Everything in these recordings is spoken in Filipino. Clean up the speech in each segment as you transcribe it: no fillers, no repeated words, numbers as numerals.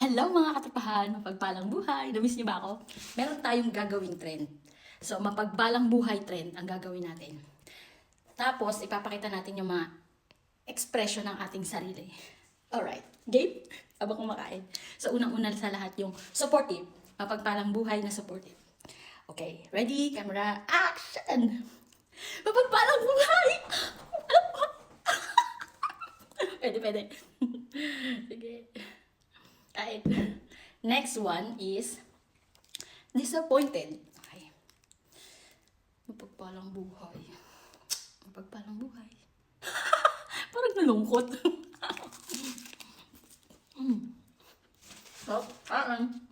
Hello mga katapahan, mapagpalang buhay. Namiss niyo ba ako? Meron tayong gagawing trend. So, mapagpalang buhay trend ang gagawin natin. Tapos, ipapakita natin yung mga expression ng ating sarili. Alright, game? Habang kumakain. So, unang-una sa lahat yung supportive. Mapagpalang buhay na supportive. Okay, ready? Camera, action! Mapagpalang buhay! Pwede. Sige. Alright. Next one is disappointed. Okay. Mapagpalang buhay. Mapagpalang buhay. Parang nalungkot. So, parang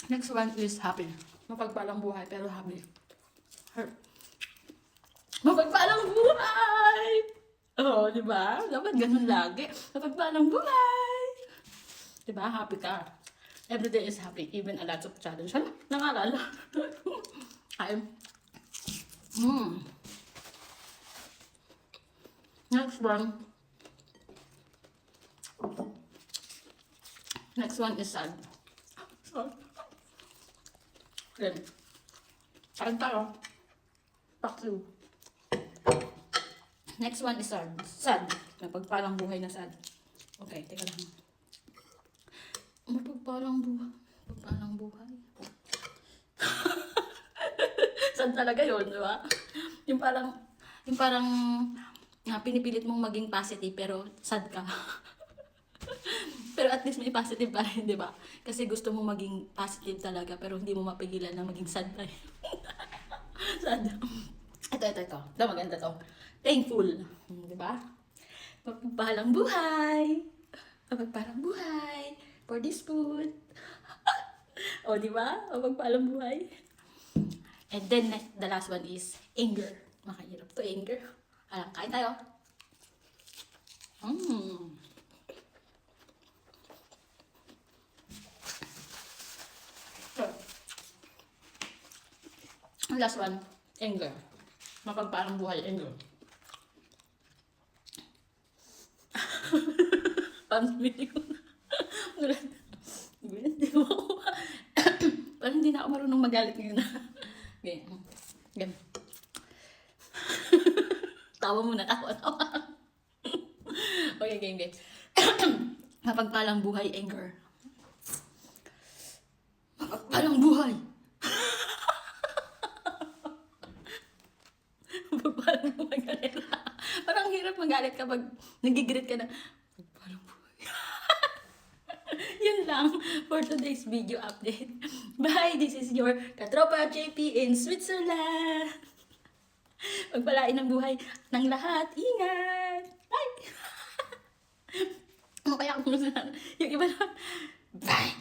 next one is happy. Mapagpalang buhay pero happy. Mapagpalang buhay! Oo, di ba? Dapat ganun lagi. Mapagpalang buhay! Di ba? Happy ka. Every day is happy, even a lot of challenge. Hala, nangalala. Ay. Next one. Next one is sad. Then, sad tayo. Back to. Next one is sad. Sad. Mapagpalang buhay na sad. Okay, teka lang. Mapagpalang buhay. Mapagpalang buhay. Sad talaga yun, di ba? Yung parang pinipilit mong maging positive pero sad ka. Pero at least may positive pa rin, di ba? Kasi gusto mo maging positive talaga pero hindi mo mapigilan na maging sad tayo. Sad. Ito. Ito, maganda to. Thankful. Di ba? Mapagpalang buhay. Mapagpalang buhay. For this food. O, di ba? Mapagpalang buhay. And then, the last one is anger. Makahirap to, anger. Alam, kain tayo. Ang last one, anger. Mapagpalang buhay, anger. Pamili ko na. Hindi ko makuha. Parang hindi na ako marunong magalit ngayon. Game. Tawa muna, tawa. Okay, game. Mapagpalang buhay, anger. Mapagpalang buhay. Mapagpalang buhay, galit. Parang hirap magalit kapag nagigrit ka na. Mapagpalang buhay. Yun lang for today's video update. Bye! This is your Katropa JP in Switzerland. Pagpalain ng buhay ng lahat. Ingat! Bye! Ano kaya kung yung iba na? Bye!